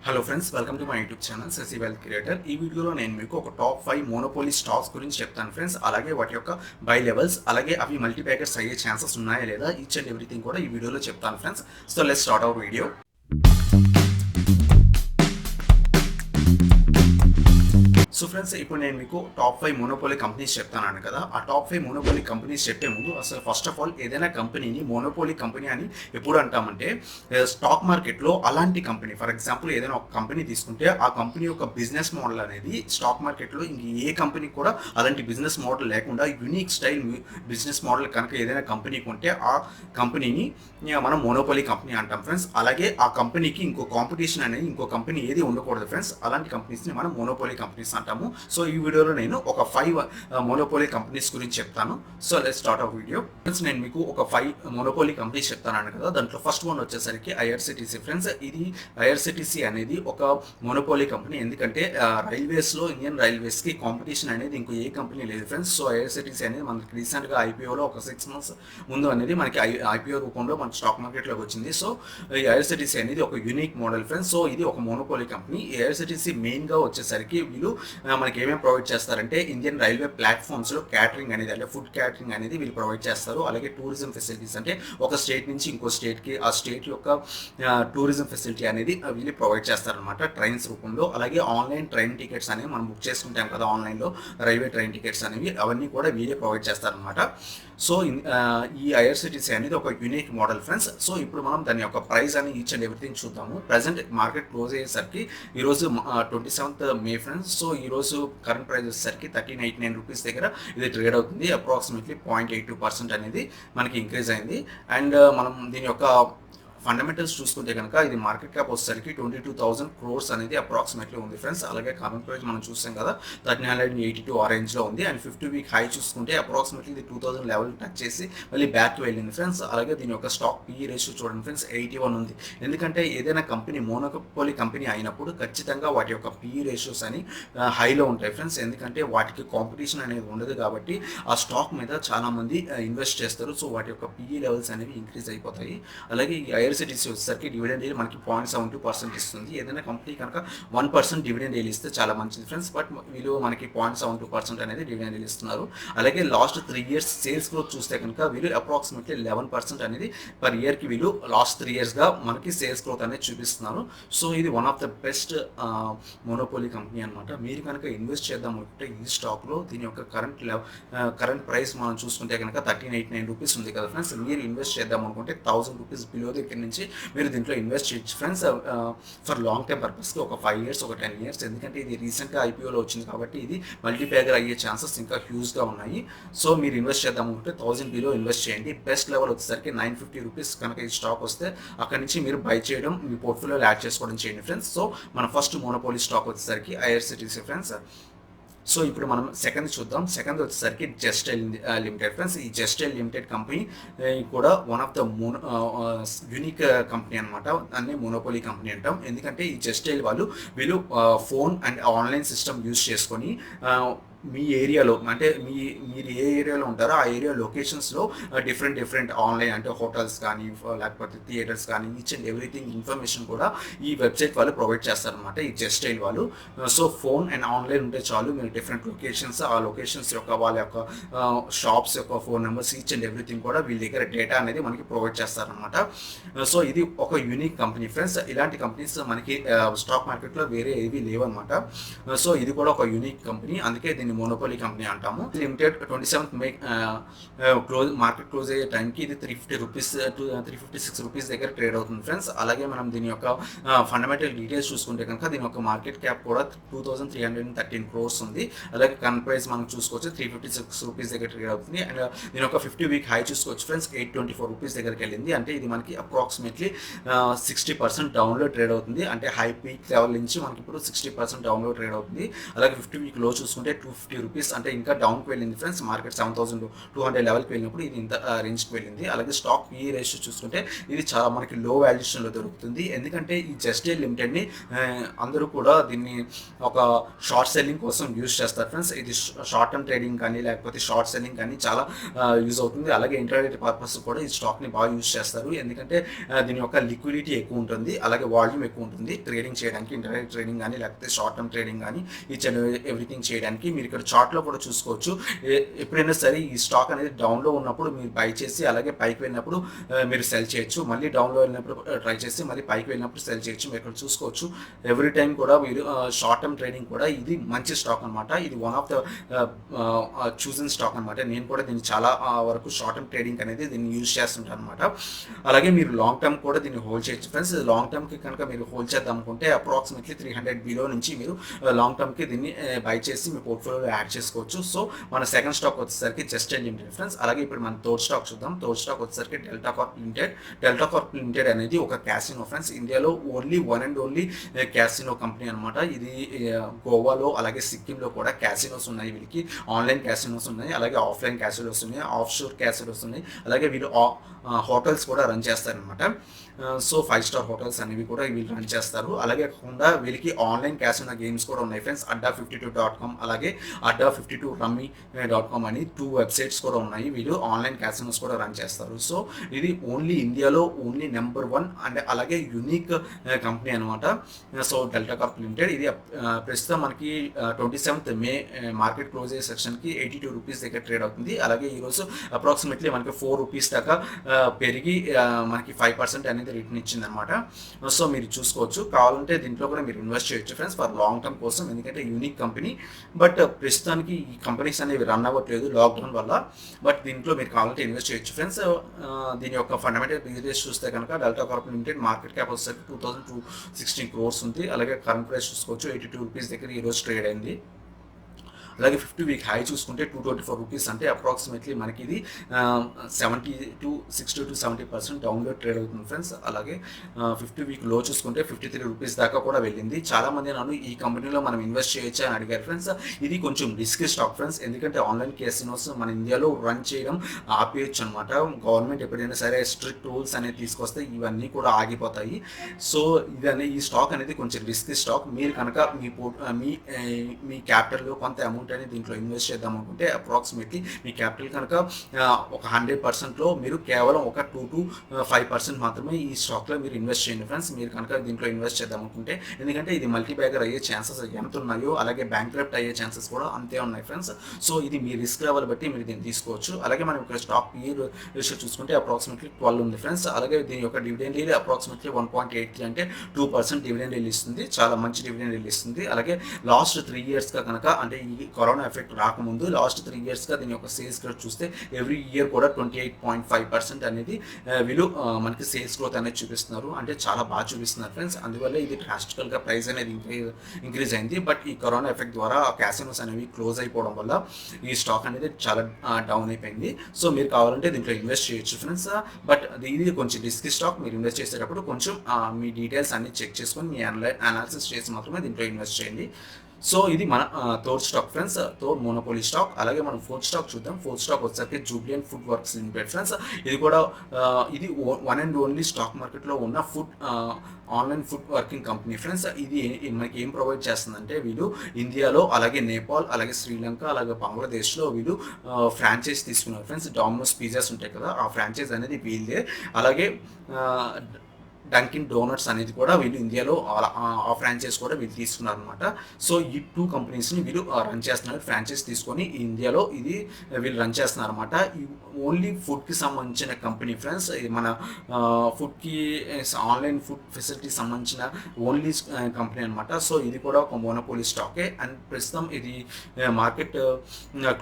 Hello friends, welcome to my YouTube channel Shashi wealth creator. ఈ వీడియోలో నేను మీకు ఒక టాప్ 5 మోనోపోలీ స్టాక్స్ గురించి చెప్తాను ఫ్రెండ్స్. అలాగే వాటి యొక్క బై లెవెల్స్, అలాగే అవి మల్టీప్యాకర్స్ అయ్యే ఛాన్సెస్ ఉన్నాయా లేదా, ఈచ్ అండ్ ఎవ్రీథింగ్ కూడా ఈ వీడియోలో చెప్తాను friends. So let's start our video. So friends, ఇప్పుడు నేను మీకు టాప్ 5 మోనోపోలీ కంపెనీస్ చెప్తాను కదా. ఆ టాప్ 5 మోనోపోలీ కంపెనీస్ చెప్పే ముందు అసలు ఫస్ట్ ఆఫ్ ఆల్ ఏదైనా కంపెనీని మోనోపోలీ కంపెనీ అని ఎప్పుడు అంటామంటే, స్టాక్ మార్కెట్లో అలాంటి కంపెనీ, ఫర్ ఎగ్జాంపుల్ ఏదైనా ఒక కంపెనీ తీసుకుంటే ఆ కంపెనీ యొక్క బిజినెస్ మోడల్ అనేది స్టాక్ మార్కెట్లో ఇంక ఏ కంపెనీ కూడా అలాంటి బిజినెస్ మోడల్ లేకుండా యూనిక్ స్టైల్ బిజినెస్ మోడల్ కనుక ఏదైనా కంపెనీకి ఉంటే ఆ కంపెనీని మనం మోనోపోలీ కంపెనీ అంటాం ఫ్రెండ్స్. అలాగే ఆ కంపెనీకి ఇంకో కాంపిటీషన్ అనేది ఇంకో కంపెనీ ఏది ఉండకూడదు ఫ్రెండ్స్. అలాంటి కంపెనీస్ని మనం మోనోపోలీ కంపెనీస్ అంటాము. సో ఈ వీడియోలో నేను ఒక 5 మోనోపోలీ కంపెనీస్ గురించి చెప్తాను. So let's start our video friends. నేను మీకు ఒక 5 మోనోపోలీ కంపెనీస్ చెప్తాను కదా. దాంట్లో ఫస్ట్ వన్ వచ్చేసరికి ఐఆర్సిటిసి ఫ్రెండ్స్. ఇది ఐఆర్సిటిసి అనేది ఒక మోనోపోలీ కంపెనీ. ఎందుకంటే రైల్వేస్లో ఇండియన్ రైల్వేస్కి కాంపిటీషన్ అనేది ఇంకో ఏ కంపెనీ లేదు ఫ్రెండ్స్. సో ఐఆర్సిటిసి అనేది మనకి రీసెంట్గా ఐపీఓలో ఒక 6 months ముందు అనేది మనకి ఐపీఓ రూపంలో మన స్టాక్ మార్కెట్లోకి వచ్చింది. సో ఈ ఐఆర్సిటిసి అనేది ఒక యూనిక్ మోడల్ ఫ్రెండ్స్. సో ఇది ఒక మోనోపోలీ కంపెనీ. ఈ ఐఆర్సిటిసి మెయిన్గా వచ్చేసరికి వీళ్ళు మనకి ఏమేమి ప్రొవైడ్ చేస్తారంటే, ఇండియన్ రైల్వే ప్లాట్ఫామ్స్లో క్యాటరింగ్ అనేది, అంటే ఫుడ్ క్యాటరింగ్ అనేది వీళ్ళు ప్రొవైడ్ చేస్తారు. అలాగే టూరిజం ఫెసిలిటీస్, అంటే ఒక స్టేట్ నుంచి ఇంకో స్టేట్కి ఆ స్టేట్ యొక్క టూరిజం ఫెసిలిటీ అనేది వీళ్ళు ప్రొవైడ్ చేస్తారనమాట ట్రైన్స్ రూపంలో. అలాగే ఆన్లైన్ ట్రైన్ టికెట్స్ అనేవి మనం బుక్ చేసుకుంటాం కదా ఆన్లైన్లో, రైల్వే ట్రైన్ టికెట్స్ అనేవి అవన్నీ కూడా వీళ్ళే ప్రొవైడ్ చేస్తారనమాట. సో ఈ ఐఆర్సిటిసి అనేది ఒక యూనిక్ మోడల్ ఫ్రెండ్స్. సో ఇప్పుడు మనం దాని యొక్క ప్రైస్ అని ఈచ్ అండ్ ఎవ్రీథింగ్ చూద్దాము. ప్రజెంట్ మార్కెట్ క్లోజ్ అయ్యేసరికి ఈరోజు 27th May ఫ్రెండ్స్. సో ఈరోజు కరెంట్ ప్రైస్ వచ్చేసరికి 1389 రూపీస్ దగ్గర ఇది ట్రేడ్ అవుతుంది. అప్రాక్సిమేట్లీ 0.82% అనేది మనకి ఇంక్రీజ్ అయింది. అండ్ మనం దీని యొక్క ఫండమెంటల్స్ చూసుకుంటే కనుక ఇది మార్కెట్ క్యాప్ వచ్చేసరికి 22,000 crores అనేది అప్రాక్సిమేట్లీ ఉంది ఫ్రెండ్స్. అలాగే కరెంట్ ప్రైస్ మనం చూసాం కదా 1382 ఆ రేంజ్లో ఉంది. అండ్ 50-week హై చూసుకుంటే అప్రాక్సిమేట్లీ ఇది 2000 లెవెల్ టచ్ చేసి మళ్ళీ బ్యాక్ వెళ్ళింది ఫ్రెండ్స్. అలాగే దీని యొక్క స్టాక్ పీ రేషియో చూడండి ఫ్రెండ్స్, 81 ఉంది. ఎందుకంటే ఏదైనా కంపెనీ మోనోపోలీ కంపెనీ అయినప్పుడు ఖచ్చితంగా వాటి యొక్క పీ రేషియోస్ అని హైలో ఉంటాయి ఫ్రెండ్స్. ఎందుకంటే వాటికి కాంపిటీషన్ అనేది ఉండదు కాబట్టి ఆ స్టాక్ మీద చాలామంది ఇన్వెస్ట్ చేస్తారు. సో వాటి యొక్క పీఈ లెవెల్స్ అనేవి ఇంక్రీజ్ అయిపోతాయి. అలాగే ఈ ఐఆర్సిటిసి వచ్చేసరికి డివిడెండ్ yield మనకి 0.72% ఇస్తుంది. ఏదైనా కంపెనీ కనుక 1% డివిడెండ్ yield ఇస్తే చాలా మంచిది ఫ్రెండ్స్. బట్ వీళ్ళు మనకి 0.72% అనేది డివిడెండ్ yield ఇస్తున్నారు. అలాగే లాస్ట్ 3 years సేల్స్ గ్రోత్ చూస్తే కనుక వీళ్ళు అప్రాక్సిమేట్లీ 11% అనేది పర్ ఇయర్కి వీళ్ళు లాస్ట్ 3 yearsగా మనకి సేల్స్ గ్రోత్ అనేది చూపిస్తున్నారు. సో ఇది one of the best monopoly company అనమాట. మీరు కనుక ఇన్వెస్ట్ చేద్దాం అనుకుంటే ఈ స్టాక్లో దీని యొక్క కరెంట్ ప్రైస్ మనం చూసుకుంటే కనుక 1389 రూపీస్ ఉంది కదా ఫ్రెండ్స్. మీరు ఇన్వెస్ట్ చేద్దాం అనుకుంటే 1000 రూపీస్ బిలో దగ్గర నుంచి మీరు దీంట్లో ఇన్వెస్ట్ చేయొచ్చు ఫ్రెండ్స్. ఫర్ లాంగ్ టైమ్ పర్పస్కి ఒక 5 years, ఒక 10 years. ఎందుకంటే ఇది రీసెంట్గా ఐపీఓలో వచ్చింది కాబట్టి ఇది మల్టీప్యాకర్ అయ్యే ఛాన్సెస్ ఇంకా హ్యూజ్గా ఉన్నాయి. సో మీరు ఇన్వెస్ట్ చేద్దాం అనుకుంటే 1000 బిలో ఇన్వెస్ట్ చేయండి. బెస్ట్ లెవెల్ వచ్చేసరికి 950 రూపీస్ కనుక ఈ స్టాక్ వస్తే అక్కడి నుంచి మీరు బై చేయడం, మీ పోర్ట్ఫోలియోలో యాడ్ చేసుకోవడం చేయండి ఫ్రెండ్స్. సో మన ఫస్ట్ మోనోపోలీ స్టాక్ వచ్చేసరికి ఐఆర్సిటిసి ఫ్రెండ్స్. సో ఇప్పుడు మనం సెకండ్ చూద్దాం. సెకండ్ వచ్చేసరికి జస్టైల్ లిమిటెడ్ ఫ్రెండ్స్. ఈ జస్టైల్ లిమిటెడ్ కంపెనీ కూడా one of the unique company అనమాట. దాన్ని మోనోపోలీ కంపెనీ అంటాం. ఎందుకంటే ఈ జస్టైల్ వీళ్ళు phone and online system use చేసుకొని మీ ఏరియాలో, అంటే మీరు ఏ ఏరియాలో ఉంటారో ఆ ఏరియా లొకేషన్స్లో డిఫరెంట్ ఆన్లైన్, అంటే హోటల్స్ కానీ లేకపోతే థియేటర్స్ కానీ ఈచ్ అండ్ ఎవ్రీథింగ్ ఇన్ఫర్మేషన్ కూడా ఈ వెబ్సైట్ వాళ్ళు ప్రొవైడ్ చేస్తారనమాట, ఈ జస్టైల్ వాళ్ళు. సో ఫోన్ అండ్ ఆన్లైన్ ఉంటే చాలు, మీరు డిఫరెంట్ లొకేషన్స్, ఆ లొకేషన్స్ యొక్క వాళ్ళ యొక్క షాప్స్ యొక్క phone numbers each and everything కూడా వీళ్ళ దగ్గర డేటా అనేది మనకి ప్రొవైడ్ చేస్తారనమాట. సో ఇది ఒక యూనిక్ కంపెనీ ఫ్రెండ్స్. ఇలాంటి కంపెనీస్ మనకి స్టాక్ మార్కెట్లో వేరే ఏవి లేవన్నమాట. సో ఇది కూడా ఒక యూనిక్ కంపెనీ, అందుకే దీన్ని మోనోపోలీ కంపెనీ అంటాము. Limited 27th May market close అయ్యే టైంకి ఇది 356 రూపీస్ దగ్గర ట్రేడ్ అవుతుంది ఫ్రెండ్స్. అలాగే మనం దీని యొక్క ఫండమెంటల్ డీటెయిల్స్ చూసుకుంటే కనుక దీని యొక్క మార్కెట్ క్యాప్ కూడా 2313 crores ఉంది. అలాగే కరెంట్ ప్రైస్ మనం చూసుకోవచ్చు 356 రూపీస్ దగ్గర ట్రేడ్ అవుతుంది. అండ్ దీని యొక్క 50-week హై చూసుకోవచ్చు ఫ్రెండ్స్, 824 రూపీస్ దగ్గరికి వెళ్ళింది. అంటే ఇది మనకి అప్రాక్సిమేట్లీ 60% డౌన్లో ట్రేడ్ అవుతుంది. అంటే హై పీక్ లెవెల్ నుంచి మనకి ఇప్పుడు 60% డౌన్లో ట్రేడ్ అవుతుంది. అలాగే 50-week లో చూసుకుంటే రూపీస్ అంటే ఇంకా డౌన్కి వెళ్ళింది ఫ్రెండ్స్. మార్కెట్ 7200 లెవెల్కి వెళ్ళినప్పుడు ఇది ఇంత రేంజ్కి వెళ్ళింది. అలాగే స్టాక్ PE రేషియో చూసుకుంటే ఇది చాలా మనకి లో వాల్యుయేషన్లో దొరుకుతుంది. ఎందుకంటే ఈ జస్ట్ డైల్ లిమిటెడ్ని అందరూ కూడా దీన్ని ఒక షార్ట్ సెల్లింగ్ కోసం యూజ్ చేస్తారు ఫ్రెండ్స్. ఇది షార్ట్ టర్మ్ ట్రేడింగ్ కానీ లేకపోతే షార్ట్ సెల్లింగ్ కానీ చాలా యూజ్ అవుతుంది. అలాగే ఇంటర్నెట్ పర్పస్ కూడా ఈ స్టాక్ని బాగా యూజ్ చేస్తారు. ఎందుకంటే దీని యొక్క లిక్విడిటీ ఎక్కువ ఉంటుంది, అలాగే వాల్యూమ్ ఎక్కువ ఉంటుంది ట్రేడింగ్ చేయడానికి, ఇంటర్నెట్ ట్రేడింగ్ కానీ లేకపోతే షార్ట్ టర్మ్ ట్రేడింగ్ కానీ ఈచ్ అండ్ ఎవ్రీథింగ్ చేయడానికి. మీరు ఇక్కడ చార్ట్లో కూడా చూసుకోవచ్చు. ఎప్పుడైనా సరే ఈ స్టాక్ అనేది డౌన్లో ఉన్నప్పుడు మీరు బై చేసి అలాగే పైకి వెళ్ళినప్పుడు మీరు సెల్ చేయొచ్చు, మళ్ళీ డౌన్లో వెళ్ళినప్పుడు ట్రై చేసి మళ్ళీ పైకి వెళ్ళినప్పుడు సెల్ చేయొచ్చు. మీరు ఇక్కడ చూసుకోవచ్చు. ఎవ్రీ టైం కూడా మీరు షార్ట్ టర్మ్ ట్రేడింగ్ కూడా ఇది మంచి స్టాక్ అనమాట. ఇది one of the chosen stock అనమాట. నేను కూడా దీన్ని చాలా వరకు షార్ట్ టర్మ్ ట్రేడింగ్ అనేది దీన్ని యూజ్ చేస్తుంటాను అనమాట. అలాగే మీరు లాంగ్ టర్మ్ కూడా దీన్ని హోల్డ్ చేయొచ్చు ఫ్రెండ్స్. లాంగ్ టర్మ్కి కనుక మీరు హోల్డ్ చేద్దాం అనుకుంటే అప్రాక్సిమేట్లీ 300 బిలో నుంచి మీరు లాంగ్ టర్మ్కి దీన్ని బై చేసి మీ పోర్ట్ఫోలియోలో యాడ్ చేసుకోవచ్చు. సో మన సెకండ్ స్టాక్ వచ్చేసరికి జస్ట్ డైల్ లిమిటెడ్ ఫ్రెండ్స్. అలాగే ఇప్పుడు మన థర్డ్ స్టాక్ చూద్దాం. థర్డ్ స్టాక్ వచ్చేసరికి delta Corp limited. Delta Corp limited అనేది ఒక క్యాసినో ఫ్రెండ్స్. ఇండియాలో only one and only casino company అనమాట. ఇది గోవాలో అలాగే సిక్కింలో కూడా క్యాసినోస్ ఉన్నాయి. వీళ్ళకి ఆన్లైన్ క్యాసినోస్ ఉన్నాయి, అలాగే ఆఫ్లైన్ క్యాసినోస్ ఉన్నాయి, ఆఫ్ షోర్ క్యాసినోస్ ఉన్నాయి. అలాగే వీళ్ళు హోటల్స్ కూడా రన్ చేస్తారనమాట. సో 5 స్టార్ హోటల్స్ అనేవి కూడా వీళ్ళు రన్ చేస్తారు. అలాగే కాకుండా వీళ్ళకి ఆన్లైన్ క్యాసినో గేమ్స్ కూడా ఉన్నాయి ఫ్రెండ్స్. adda52.com అలాగే adda52rummy.com అని 2 వెబ్సైట్స్ కూడా ఉన్నాయి. వీళ్ళు ఆన్లైన్ క్యాసినోస్ కూడా రన్ చేస్తారు. సో ఇది ఓన్లీ ఇండియాలో ఓన్లీ నెంబర్ 1 అండ్ అలాగే యూనిక్ కంపెనీ అనమాట. సో డెల్టా కార్ప్ లిమిటెడ్ ఇది ప్రస్తుతం మనకి 27th మే మార్కెట్ క్లోజ్ అయ్యే సెక్షన్కి 82 రూపీస్ దగ్గర ట్రేడ్ అవుతుంది. అలాగే ఈరోజు అప్రాక్సిమేట్లీ మనకి 4 రూపీస్ దాకా పెరిగి మనకి 5% అనేది రిటర్న్ ఇచ్చిందనమాట. సో మీరు చూసుకోవచ్చు. కావాలంటే దీంట్లో కూడా మీరు ఇన్వెస్ట్ చేయొచ్చు ఫ్రెండ్స్ ఫర్ లాంగ్ టర్మ్ కోసం. ఎందుకంటే యూనిక్ కంపెనీ, బట్ ప్రస్తుతానికి ఈ కంపెనీస్ అనేవి రన్ అవ్వట్లేదు లాక్డౌన్ వల్ల. బట్ దీంట్లో మీరు కావాలంటే ఇన్వెస్ట్ చేయొచ్చు ఫ్రెండ్స్. దీని యొక్క ఫండమెంటల్ బిజినెస్ చూస్తే కనుక delta Corp limited market cap వచ్చేసరికి 2216 crores ఉంది. అలాగే కరెంట్ ప్రైస్ చూసుకోవచ్చు 82 రూపీస్ దగ్గర ఈరోజు ట్రేడ్ అయింది. అలాగే 50 వీక్ హై చూసుకుంటే 224 రూపీస్ అంటే అప్రాక్సిమేట్లీ మనకి ఇది 60-70% డౌన్లో ట్రేడ్ అవుతుంది ఫ్రెండ్స్. అలాగే 50 వీక్ లో చూసుకుంటే 53 రూపీస్ దాకా కూడా వెళ్ళింది. చాలామంది నన్ను ఈ కంపెనీలో మనం ఇన్వెస్ట్ చేయొచ్చా అని అడిగారు ఫ్రెండ్స్. ఇది కొంచెం రిస్కీ స్టాక్ ఫ్రెండ్స్. ఎందుకంటే ఆన్లైన్ క్యాసినోస్ మన ఇండియాలో రన్ చేయడం ఆపేయచ్చు అనమాట. గవర్నమెంట్ ఎప్పుడైనా సరే స్ట్రిక్ట్ రూల్స్ అనేది తీసుకొస్తే ఇవన్నీ కూడా ఆగిపోతాయి. సో ఈ స్టాక్ అనేది కొంచెం రిస్కీ స్టాక్. మీరు కనుక మీ క్యాపిటల్లో కొంత అమౌంట్ అనేది దీంట్లో ఇన్వెస్ట్ చేద్దాం అనుకుంటే అప్రాక్సిమేట్లీ మీ క్యాపిటల్ కనుక ఒక 100%లో మీరు కేవలం ఒక 2 to 5% మాత్రమే ఈ స్టాక్లో మీరు ఇన్వెస్ట్ చేయండి ఫ్రెండ్స్. మీరు కనుక దీంట్లో ఇన్వెస్ట్ చేద్దాం అనుకుంటే, ఎందుకంటే ఇది మల్టీబ్యాగర్ అయ్యే ఛాన్సెస్ ఎంత ఉన్నాయో అలాగే బ్యాంక్రప్ట్ అయ్యే ఛాన్సెస్ కూడా అంతే ఉన్నాయి ఫ్రెండ్స్. సో ఇది మీ రిస్క్ లెవెల్ బట్టి మీరు దీన్ని తీసుకోవచ్చు. అలాగే మనం ఇక్కడ స్టాక్ PE రేషియో చూసుకుంటే అప్రాక్సిమేట్లీ 12 ఉంది ఫ్రెండ్స్. అలాగే దీని యొక్క డివిడెండ్ yield అప్రాక్సిమేట్లీ 1.83 అంటే 2% డివిడెండ్ yield ఇస్తుంది. చాలా మంచి డివిడెండ్ yield ఇస్తుంది. అలాగే లాస్ట్ 3 ఇయర్స్గా కనుక అంటే ఈ కరోనా ఎఫెక్ట్ రాకముందు లాస్ట్ 3 ఇయర్స్గా దీని యొక్క సేల్స్ గ్రోత్ చూస్తే ఎవ్రీ ఇయర్ కూడా 28.5% అనేది వీళ్ళు మనకి సేల్స్ గ్రోత్ అనేది చూపిస్తున్నారు. అంటే చాలా బాగా చూపిస్తున్నారు ఫ్రెండ్స్. అందువల్ల ఇది డ్రాస్టికల్గా ప్రైస్ అనేది ఇంక్రీజ్ అయింది. బట్ ఈ కరోనా ఎఫెక్ట్ ద్వారా క్యాసినోస్ అనేవి క్లోజ్ అయిపోవడం వల్ల ఈ స్టాక్ అనేది చాలా డౌన్ అయిపోయింది. సో మీరు కావాలంటే దీంట్లో ఇన్వెస్ట్ చేయొచ్చు ఫ్రెండ్స్. బట్ ఇది కొంచెం రిస్కీ స్టాక్. మీరు ఇన్వెస్ట్ చేసేటప్పుడు కొంచెం మీ డీటెయిల్స్ అన్ని చెక్ చేసుకొని మీ అనాలిసిస్ చేసి మాత్రమే దీంట్లో ఇన్వెస్ట్ చేయండి. సో ఇది మన third stock friends, third monopoly stock. అలాగే మనం ఫోర్త్ స్టాక్ చూద్దాం. ఫోర్త్ స్టాక్ వచ్చేసరికి జూబిలియంట్ ఫుడ్ వర్క్స్ లిమిటెడ్ ఫ్రెండ్స్. ఇది కూడా ఇది వన్ అండ్ ఓన్లీ స్టాక్ మార్కెట్లో ఉన్న online food working company friends. ఇది మనకి ఏం ప్రొవైడ్ చేస్తుందంటే వీళ్ళు ఇండియాలో అలాగే నేపాల్ అలాగే శ్రీలంక అలాగే బంగ్లాదేశ్లో వీళ్ళు ఫ్రాంచైజ్ తీసుకున్నారు ఫ్రెండ్స్. డామినోస్ పిజ్జాస్ ఉంటాయి కదా, ఆ ఫ్రాంచైజ్ అనేది వీళ్ళే. అలాగే డంకిన్ డోనట్స్ అనేది కూడా వీళ్ళు ఇండియాలో ఆ ఫ్రాంచైజ్ కూడా వీళ్ళు తీసుకున్నారు అనమాట. సో ఈ 2 కంపెనీస్ని వీళ్ళు రన్ చేస్తున్నారు. ఫ్రాంచైజ్ తీసుకొని ఇండియాలో ఇది వీళ్ళు రన్ చేస్తున్నారు అనమాట. ఓన్లీ ఫుడ్కి సంబంధించిన కంపెనీ ఫ్రెండ్స్. ఇది మన ఫుడ్కి ఆన్లైన్ ఫుడ్ ఫెసిలిటీ సంబంధించిన ఓన్లీ కంపెనీ అనమాట. సో ఇది కూడా ఒక మోనోపోలీ స్టాకే. అండ్ ప్రస్తుతం ఇది మార్కెట్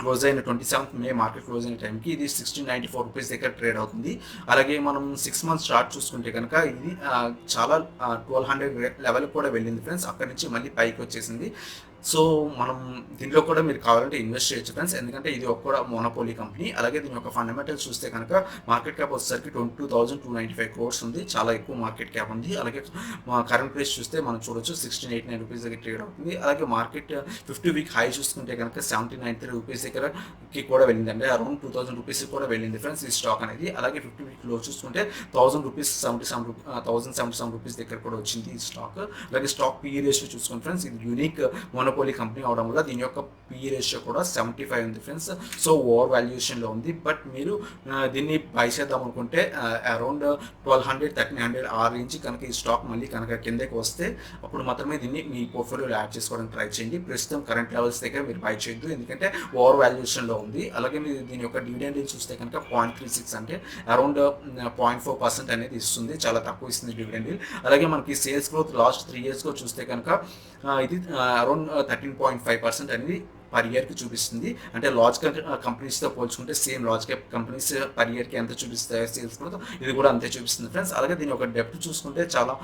క్లోజ్ అయిన 27th మే మార్కెట్ క్లోజ్ అయిన టైంకి ఇది 1694 రూపీస్ దగ్గర ట్రేడ్ అవుతుంది. అలాగే మనం 6 months చార్ట్ చూసుకుంటే కనుక ఇది చాలా 1200 లెవెల్ కూడా వెళ్ళింది ఫ్రెండ్స్. అక్కడి నుంచి మళ్ళీ పైకి వచ్చేసింది. సో మనం దీంట్లో కూడా మీరు కావాలంటే ఇన్వెస్ట్ చేయొచ్చు ఫ్రెండ్స్, ఎందుకంటే ఇది ఒక మోనోపోలీ కంపెనీ. అలాగే దీని యొక్క ఫండమెంటల్స్ చూస్తే కనుక మార్కెట్ క్యాప్ వచ్చేసరికి 22,295 crores ఉంది, చాలా ఎక్కువ మార్కెట్ క్యాప్ ఉంది. అలాగే మా కరెంట్ ప్రైస్ చూస్తే మనం చూడొచ్చు 1689 రూపీస్ దగ్గర ట్రేడ్ అవుతుంది. అలాగే మార్కెట్ 50 వీక్ హై చూసుకుంటే కనుక 1793 రూపీస్ దగ్గరకి కూడా వెళ్ళింది, అంటే అరౌండ్ 2000 రూపీస్ కూడా వెళ్ళింది ఫ్రెండ్స్ ఈ స్టాక్ అనేది. అలాగే 50 వీక్ లో చూసుకుంటే 1000 రూపీస్ 1077 రూపీస్ దగ్గర కూడా వచ్చింది ఈ స్టాక్. అలాగే స్టాక్ పిఈ రేషియో చూసుకోండి ఫ్రెండ్స్, ఇది యూనిక్ మోనోపోలీ కంపెనీ అవడం వల్ల దీని యొక్క పిఈ రేషియో కూడా 75 ఉంది ఫ్రెండ్స్. సో ఓవర్ వాల్యుయేషన్లో ఉంది. బట్ మీరు దీన్ని బై చేద్దాం అనుకుంటే అరౌండ్ 1200 1300 ఆ రేంజ్ కనుక ఈ స్టాక్ మళ్ళీ కనుక కిందకి వస్తే అప్పుడు మాత్రమే దీన్ని మీ పోర్ట్ఫోలియోలో యాడ్ చేసుకోవడానికి ట్రై చేయండి. ప్రస్తుతం కరెంట్ లెవెల్స్ దగ్గర మీరు బై చేయొద్దు, ఎందుకంటే ఓవర్ వాల్యుయేషన్లో ఉంది. అలాగే మీరు దీని యొక్క డివిడెండ్ చూస్తే కనుక 0.36 అంటే అరౌండ్ 0.4% అనేది ఇస్తుంది, చాలా తక్కువ ఇస్తుంది డివిడెండ్. అలాగే మనకి సేల్స్ గ్రోత్ లాస్ట్ 3 yearsలో చూస్తే కనుక ఇది అరౌండ్ 13.5% అనేది పర్ ఇయర్కి చూపిస్తుంది. అంటే లార్జ్ కంపెనీస్తో పోల్చుకుంటే same large cap companies per ఇయర్కి ఎంత చూపిస్తాయో సేల్స్ గ్రోత్ ఇది కూడా అంతే చూపిస్తుంది ఫ్రెండ్స్. అలాగే దీని ఒక డెప్ట్ చూసుకుంటే చాలా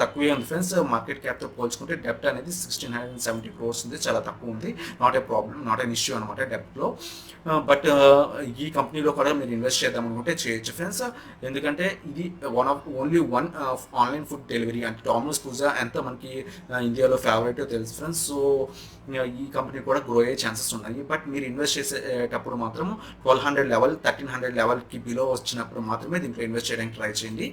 తక్కువే ఉంది ఫ్రెండ్స్, మార్కెట్ క్యాప్తో పోల్చుకుంటే డెప్ట్ అనేది 1670 crores ఉంది, చాలా తక్కువ ఉంది. Not a problem, not an issue అనమాట డెప్ట్లో. బట్ ఈ కంపెనీలో కూడా మీరు ఇన్వెస్ట్ చేద్దాం అనుకుంటే చేయొచ్చు ఫ్రెండ్స్, ఎందుకంటే ఇది only one online food delivery, అంటే డామినోస్ పిజ్జా ఎంత మనకి ఇండియాలో ఫేవరెట్ తెలుసు ఫ్రెండ్స్. సో ఈ కంపెనీ కూడా గ్రో అయ్యే ఛాన్సెస్ ఉన్నాయి. బట్ మీరు ఇన్వెస్ట్ చేసేటప్పుడు మాత్రం 1200 లెవెల్ 1300 లెవెల్కి బిలో వచ్చినప్పుడు మాత్రమే దీంట్లో ఇన్వెస్ట్ చేయడానికి ట్రై చేయండి.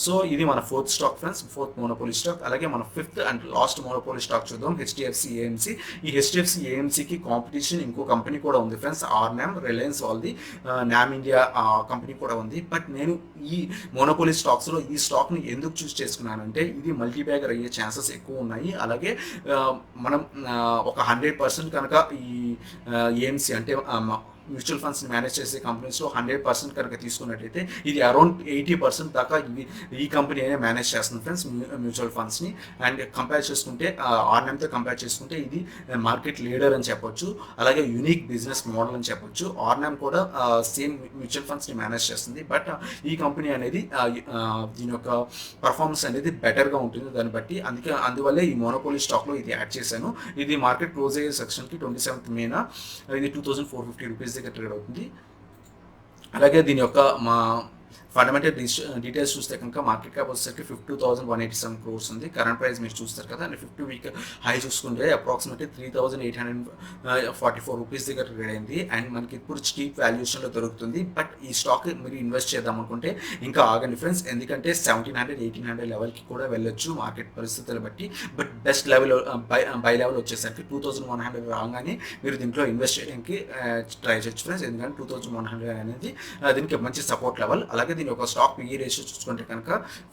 సో ఇది మన 4th stock friends, 4th monopoly stock. అలాగే మన 5th and last monopoly stock చూద్దాం, హెచ్డిఎఫ్సి ఏఎంసీ. ఈ హెచ్డిఎఫ్సి ఏఎంసీకి కాంపిటీషన్ ఇంకో కంపెనీ కూడా ఉంది ఫ్రెండ్స్, ఆర్నామ్, రిలయన్స్ వాళ్ళది నామ్ ఇండియా కంపెనీ కూడా ఉంది. బట్ నేను ఈ మోనోపోలీ స్టాక్స్లో ఈ స్టాక్ని ఎందుకు చూస్ చేసుకున్నానంటే ఇది మల్టీ బ్యాగర్ అయ్యే ఛాన్సెస్ ఎక్కువ ఉన్నాయి. అలాగే మనం ఒక 100% కనుక ఈ ఏఎంసీ అంటే మ్యూచువల్ ఫండ్స్ని మేనేజ్ చేసే కంపెనీస్లో 100% కనుక తీసుకున్నట్టయితే ఇది అరౌండ్ 80% దాకా ఈ కంపెనీ అయినా మేనేజ్ చేస్తుంది ఫ్రెండ్స్ మ్యూచువల్ ఫండ్స్ని. అండ్ కంపేర్ చేసుకుంటే ఆర్నమ్తో కంపేర్ చేసుకుంటే ఇది మార్కెట్ లీడర్ అని చెప్పొచ్చు. అలాగే యూనిక్ బిజినెస్ మోడల్ అని చెప్పొచ్చు. ఆర్నమ్ కూడా సేమ్ మ్యూచువల్ ఫండ్స్ని మేనేజ్ చేస్తుంది. బట్ ఈ కంపెనీ అనేది దీని యొక్క పర్ఫార్మెన్స్ అనేది బెటర్గా ఉంటుంది దాన్ని బట్టి, అందువల్లే ఈ మోనోపోలీ స్టాక్లో ఇది యాడ్ చేశాను. ఇది మార్కెట్ క్లోజ్ అయ్యే సెక్షన్కి 27th May ఇది 2450 రూపీస్ దగ్గర ట్రేడ్ అవుతుంది. అలాగే దీని యొక్క మా ఫండమెంటల్ డీటెయిల్స్ చూస్తే కనుక మార్కెట్ క్యాప్ వచ్చేసరికి 52,187 crores ఉంది. కరెంట్ ప్రైస్ మీరు చూస్తారు కదా, అండ్ 50 వీక్ హై చూసుకుంటే అప్రాక్సిమేట్లీ 3,844 రూపీస్ దగ్గర ట్రేడ్ అయింది. అండ్ మనకి ఇప్పుడు చీప్ వాల్యుయేషన్లో దొరుకుతుంది. బట్ ఈ స్టాక్ మీరు ఇన్వెస్ట్ చేద్దాం అనుకుంటే ఇంకా ఆగండి ఫ్రెండ్స్, ఎందుకంటే 1700 1800 లెవెల్కి కూడా వెళ్ళొచ్చు మార్కెట్ పరిస్థితులు బట్టి. But best level by level వచ్చేసరికి 2100 రాగానే మీరు దీంట్లో ఇన్వెస్ట్ చేయడానికి ట్రై చేయొచ్చు ఫ్రెండ్స్, ఎందుకంటే 2100 అనేది దీనికి మంచి సపోర్ట్ లెవెల్. అలాగే దీని ఒక స్టాక్ పిఈ రేషియో చూసుకుంటే కనుక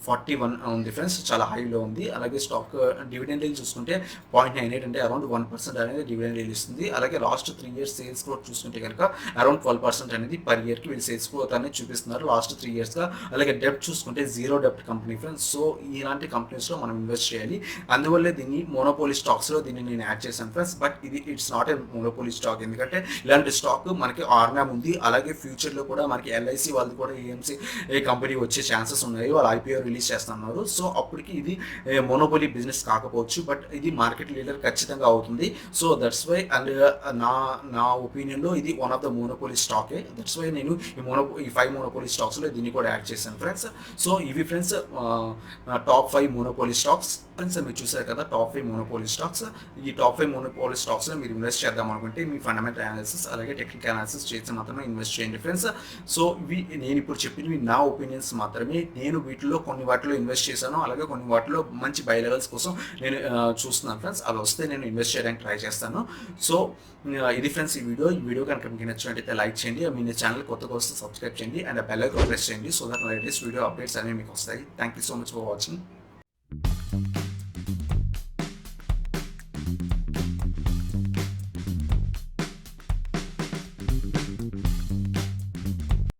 41 ఉంది ఫ్రెండ్స్, చాలా హైలో ఉంది. అలాగే స్టాక్ డివిడెండ్ రీల్ చూసుకుంటే 0.98 అంటే అరౌండ్ 1% అనేది డివిడెండ్ రీల్ ఇస్తుంది. అలాగే లాస్ట్ 3 years సేల్స్ గ్రోత్ చూసుకుంటే కనుక అరౌండ్ 12% అనేది పర్ ఇయర్కి వీళ్ళు సేల్స్ గ్రోత్ అనేది చూపిస్తున్నారు లాస్ట్ 3 yearsగా. అలాగే డెప్ట్ చూసుకుంటే జీరో డెప్ట్ కంపెనీ ఫ్రెండ్స్. సో ఇలాంటి కంపెనీస్లో మనం ఇన్వెస్ట్ చేయాలి, అందువల్లే దీన్ని మోనోపోలీ స్టాక్స్లో దీన్ని నేను యాడ్ చేశాను ఫ్రెండ్స్. బట్ ఇది it's not a monopoly stock, ఎందుకంటే ఇలాంటి స్టాక్ మనకి ఆర్నామ్ ఉంది. అలాగే ఫ్యూచర్లో కూడా మనకి ఎల్ఐసి వాళ్ళది కూడా ఏఎంసీ ఏ కంపెనీ వచ్చే ఛాన్సెస్ ఉన్నాయి, వాళ్ళు ఐపీఓ రిలీజ్ చేస్తున్నారు. సో అప్పటికి ఇది మోనోపోలీ బిజినెస్ కాకపోవచ్చు, బట్ ఇది మార్కెట్ లీడర్ ఖచ్చితంగా అవుతుంది. సో దట్స్ వై అండ్ నా ఒపీనియన్లో ఇది వన్ ఆఫ్ ద మోనోపోలీ స్టాకే. దట్స్ వై నేను ఈ 5 మోనోపోలీ స్టాక్స్లో దీన్ని కూడా యాడ్ చేశాను ఫ్రెండ్స్. సో ఇవి friends top 5 monopoly stocks friends. మీరు చూసారు కదా టాప్ 5 మోనోపోలీ స్టాక్స్. ఈ టాప్ 5 మోనోపోలీ స్టాక్స్లో మీరు ఇన్వెస్ట్ చేద్దాం అనుకుంటే మీ ఫండమెంటల్ అనాలిసిస్ అలాగే టెక్నికల్ అనాలిసిస్ చేసి మాత్రమే ఇన్వెస్ట్ చేయండి ఫ్రెండ్స్. సో ఇవి నేను ఇప్పుడు చెప్పినవి నా ఒపీనియన్స్ మాత్రమే. నేను వీటిలో కొన్ని వాటిలో ఇన్వెస్ట్ చేశాను, అలాగే కొన్ని వాటిలో మంచి బై లెవెల్స్ కోసం నేను చూస్తున్నాను ఫ్రెండ్స్. అవి వస్తే నేను ఇన్వెస్ట్ చేయడానికి ట్రై చేస్తాను. సో ఇది ఫ్రెండ్స్ ఈ వీడియో కనుక మీకు నచ్చినట్టయితే లైక్ చేయండి, మీ ఛానల్ కొత్తగా వస్తే సబ్స్క్రైబ్ చేయండి అండ్ బెల్ ఐకాన్ ప్రెస్ చేయండి, so that latest video updates అనేవి మీకు వస్తాయి. Thank you so much for watching.